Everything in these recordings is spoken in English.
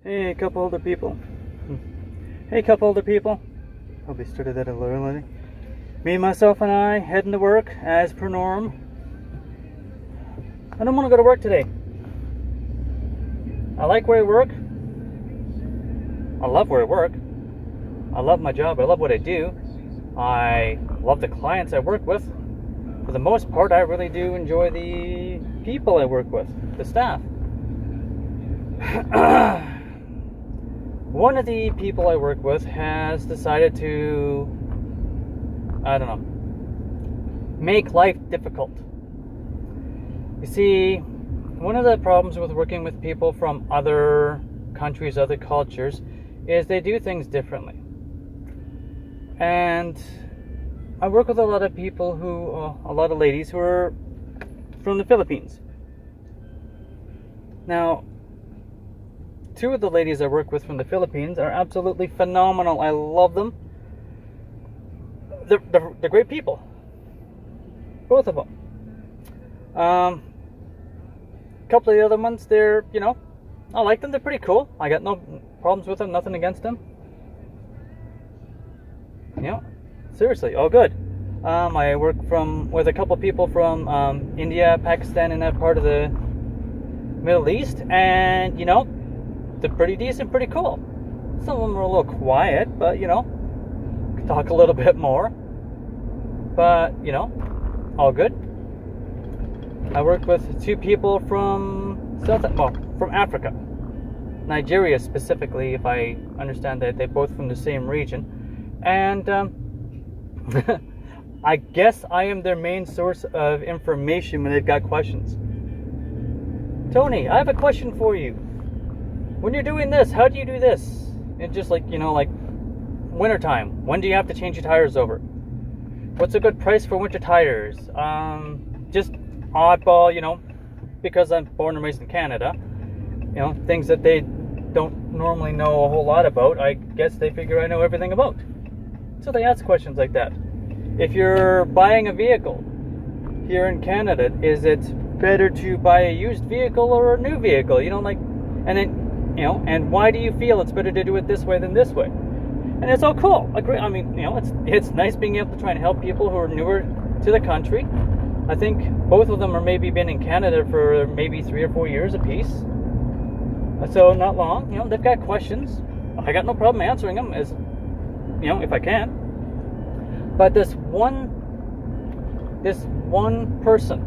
Hey, couple older people. Hey, couple older people. Probably started that a little early. Me, myself, and I heading to work as per norm. I don't want to go to work today. I like where I work. I love where I work. I love my job. I love what I do. I love the clients I work with. For the most part, I really do enjoy the people I work with, the staff. One of the people I work with has decided to, make life difficult. You see, one of the problems with working with people from other countries, other cultures, is they do things differently. And I work with a lot of people a lot of ladies who are from the Philippines. Now, two of the ladies I work with from the Philippines are absolutely phenomenal. I love them. They're great people. Both of them. A couple of the other ones, I like them. They're pretty cool. I got no problems with them, nothing against them. Seriously, all good. I work with a couple of people from India, Pakistan, and that part of the Middle East, and they're pretty decent, pretty cool. Some of them are a little quiet, but talk a little bit more. But all good. I work with two people from Africa, Nigeria specifically, if I understand that they're both from the same region, and I guess I am their main source of information when they've got questions. Tony, I have a question for you. When you're doing this, how do you do this? It's just like wintertime. When do you have to change your tires over? What's a good price for winter tires? Just oddball, because I'm born and raised in Canada, things that they don't normally know a whole lot about, I guess they figure I know everything about. So they ask questions like that. If you're buying a vehicle here in Canada, is it better to buy a used vehicle or a new vehicle? And why do you feel it's better to do it this way than this way? And it's all cool. It's nice being able to try and help people who are newer to the country. I think both of them are maybe been in Canada for maybe 3 or 4 years apiece. So not long. They've got questions. I got no problem answering them if I can. But this one person,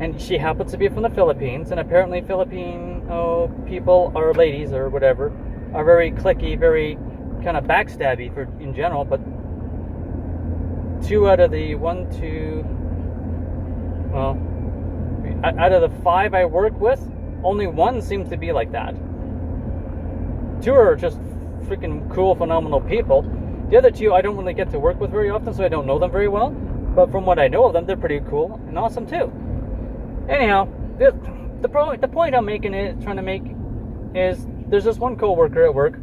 and she happens to be from the Philippines, and apparently Philippine people, or ladies or whatever, are very cliquey, very kind of backstabby in general, but out of the 5 I work with, only one seems to be like that. 2 are just freaking cool, phenomenal people. The other 2 I don't really get to work with very often, so I don't know them very well. But from what I know of them, they're pretty cool and awesome too. Anyhow, the point I'm trying to make is there's this one coworker at work,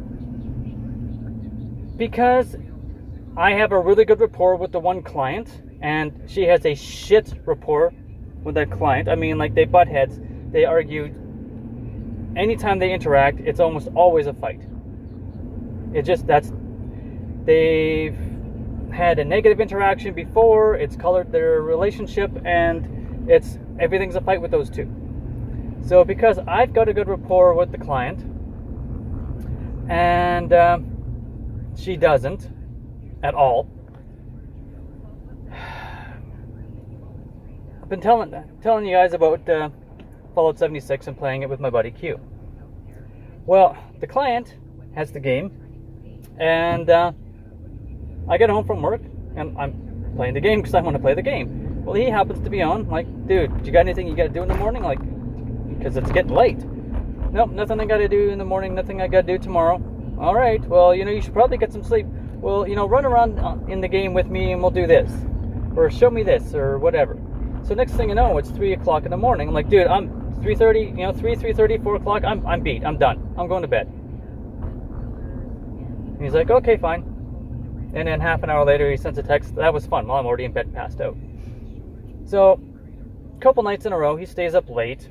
because I have a really good rapport with the one client, and she has a shit rapport with that client. They butt heads, they argue. Anytime they interact, it's almost always a fight. They've had a negative interaction before, it's colored their relationship, and everything's a fight with those 2. So because I've got a good rapport with the client, and she doesn't at all, I've been telling you guys about Fallout 76 and playing it with my buddy Q. Well, the client has the game, and I get home from work, and I'm playing the game because I want to play the game. Well, he happens to be on. Like, dude, you got anything you got to do in the morning? Because it's getting late. Nope, nothing I got to do in the morning, nothing I got to do tomorrow. All right, well, you should probably get some sleep. Well, run around in the game with me and we'll do this. Or show me this, or whatever. So next thing you know, it's 3 o'clock in the morning. I'm like, dude, I'm 3:30, 3:30, 4 o'clock, I'm beat, I'm done. I'm going to bed. And he's like, okay, fine. And then half an hour later, he sends a text, that was fun. Well, I'm already in bed, passed out. So, a couple nights in a row, he stays up late.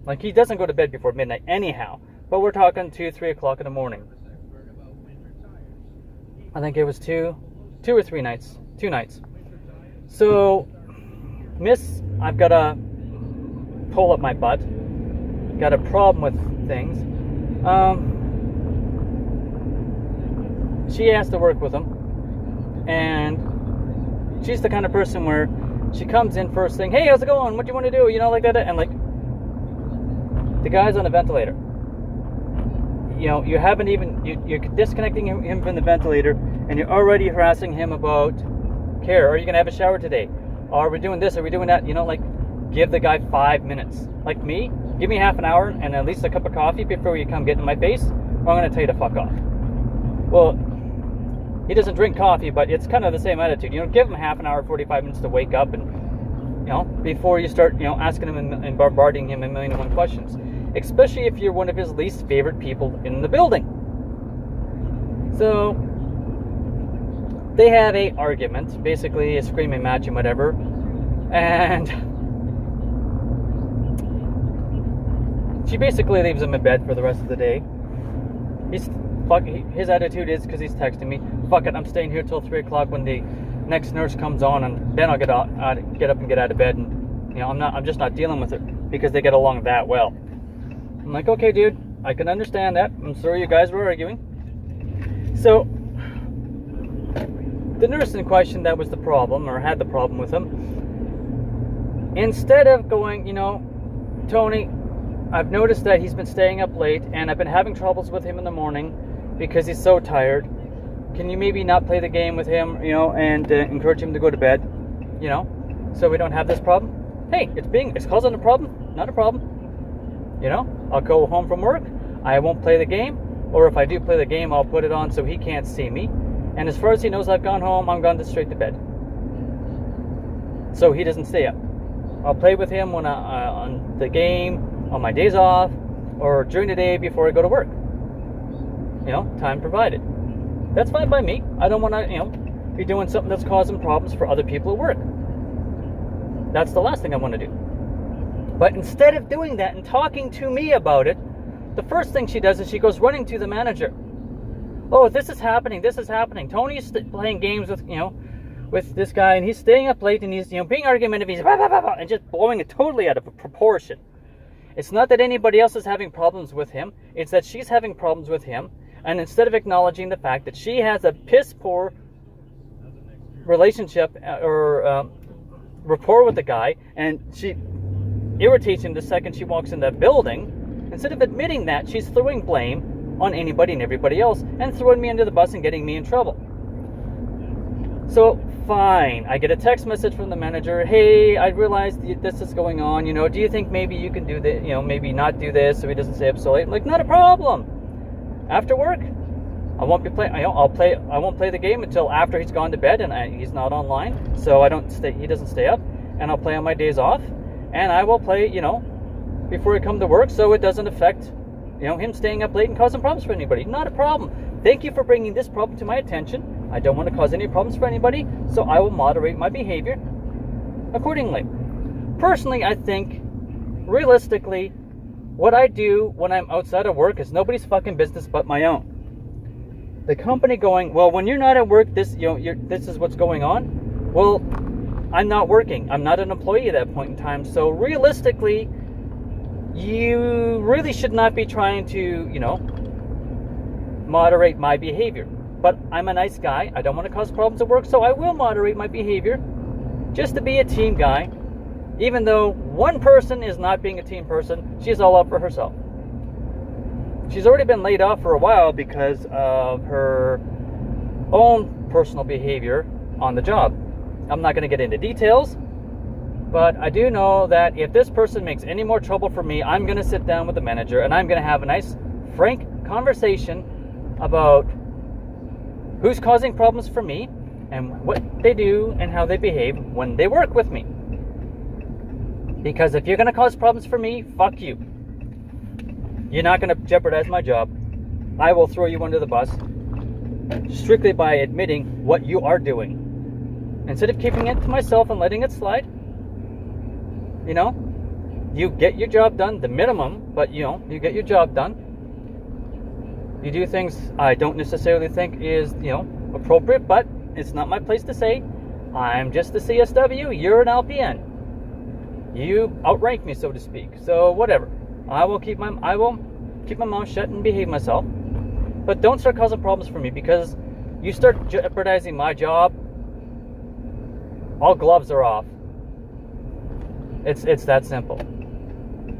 Like, he doesn't go to bed before midnight anyhow. But we're talking 2, 3 o'clock in the morning. I think it was two or 3 nights. 2 nights. So, Miss, I've got to pull up my butt. Got a problem with things. She has to work with him. And she's the kind of person where she comes in first thing, hey, how's it going? What do you want to do? You know, like that. And like, the guy's on a ventilator. You know, you haven't even, you're disconnecting him from the ventilator, and you're already harassing him about care. Are you going to have a shower today? Are we doing this? Are we doing that? You know, like, give the guy 5 minutes. Like me, give me half an hour and at least a cup of coffee before you come get in my face, or I'm going to tell you to fuck off. Well, he doesn't drink coffee, but it's kind of the same attitude. You know, give him half an hour, 45 minutes to wake up, and, you know, before you start, you know, asking him and bombarding him a million and one questions. Especially if you're one of his least favorite people in the building. So, they have a argument, basically a screaming match and whatever, and she basically leaves him in bed for the rest of the day. His attitude is, because he's texting me, fuck it, I'm staying here till 3 o'clock when the next nurse comes on, and then I'll get up and get out of bed, and, you know, I'm just not dealing with it, because they get along that well. I'm like, okay, dude, I can understand that. I'm sorry you guys were arguing. So, the nurse in question that was the problem, or had the problem with him, instead of going, you know, Tony, I've noticed that he's been staying up late, and I've been having troubles with him in the morning because he's so tired. Can you maybe not play the game with him, you know, and encourage him to go to bed, you know, so we don't have this problem? Hey, it's causing a problem, not a problem. You know, I'll go home from work, I won't play the game, or if I do play the game, I'll put it on so he can't see me. And as far as he knows I've gone home, I'm gone straight to bed. So he doesn't stay up. I'll play with him when on the game, on my days off, or during the day before I go to work. You know, time provided. That's fine by me. I don't want to, you know, be doing something that's causing problems for other people at work. That's the last thing I want to do. But instead of doing that and talking to me about it, the first thing she does is she goes running to the manager. Oh, this is happening. Tony's playing games with, you know, with this guy, and he's staying up late, and he's, you know, being argumentative, he's blah, blah, blah, blah, and just blowing it totally out of proportion. It's not that anybody else is having problems with him. It's that she's having problems with him, and instead of acknowledging the fact that she has a piss poor relationship or rapport with the guy, and she irritates him the second she walks in that building, instead of admitting that, she's throwing blame on anybody and everybody else and throwing me under the bus and getting me in trouble. So, fine. I get a text message from the manager. Hey, I realized this is going on. You know, do you think maybe you can do this? You know, maybe not do this so he doesn't stay up so late? I'm like, not a problem. After work, I won't be playing. I won't play the game until after he's gone to bed and he's not online. So he doesn't stay up, and I'll play on my days off. And I will play, you know, before I come to work, so it doesn't affect, you know, him staying up late and causing problems for anybody. Not a problem. Thank you for bringing this problem to my attention. I don't want to cause any problems for anybody, so I will moderate my behavior accordingly. Personally, I think, realistically, what I do when I'm outside of work is nobody's fucking business but my own. The company going, well, when you're not at work, this is what's going on. Well, I'm not working. I'm not an employee at that point in time. So realistically, you really should not be trying to, you know, moderate my behavior. But I'm a nice guy. I don't want to cause problems at work, so I will moderate my behavior just to be a team guy. Even though one person is not being a team person, she's all up for herself. She's already been laid off for a while because of her own personal behavior on the job. I'm not going to get into details, but I do know that if this person makes any more trouble for me, I'm going to sit down with the manager and I'm going to have a nice, frank conversation about who's causing problems for me and what they do and how they behave when they work with me. Because if you're going to cause problems for me, fuck you. You're not going to jeopardize my job. I will throw you under the bus strictly by admitting what you are doing. Instead of keeping it to myself and letting it slide, you know, You get your job done, the minimum, but you get your job done. You do things I don't necessarily think is, appropriate, but it's not my place to say. I'm just the CSW, you're an LPN. You outrank me, so to speak. So whatever. I will keep my mouth shut and behave myself. But don't start causing problems for me, because you start jeopardizing my job, all gloves are off. It's that simple.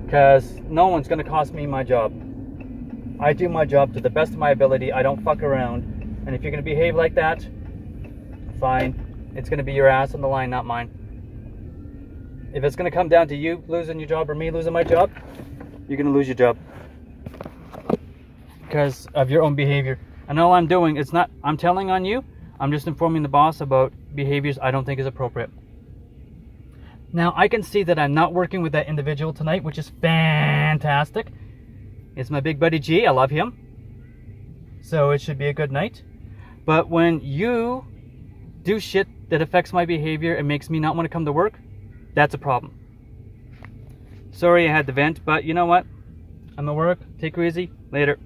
Because no one's going to cost me my job. I do my job to the best of my ability. I don't fuck around. And if you're going to behave like that, fine. It's going to be your ass on the line, not mine. If it's going to come down to you losing your job or me losing my job, you're going to lose your job. Because of your own behavior. And all I'm doing, I'm telling on you. I'm just informing the boss about behaviors I don't think is appropriate. Now, I can see that I'm not working with that individual tonight, which is fantastic. It's my big buddy G. I love him. So it should be a good night. But when you do shit that affects my behavior and makes me not want to come to work, that's a problem. Sorry I had to vent, but you know what? I'm at work. Take her easy. Later.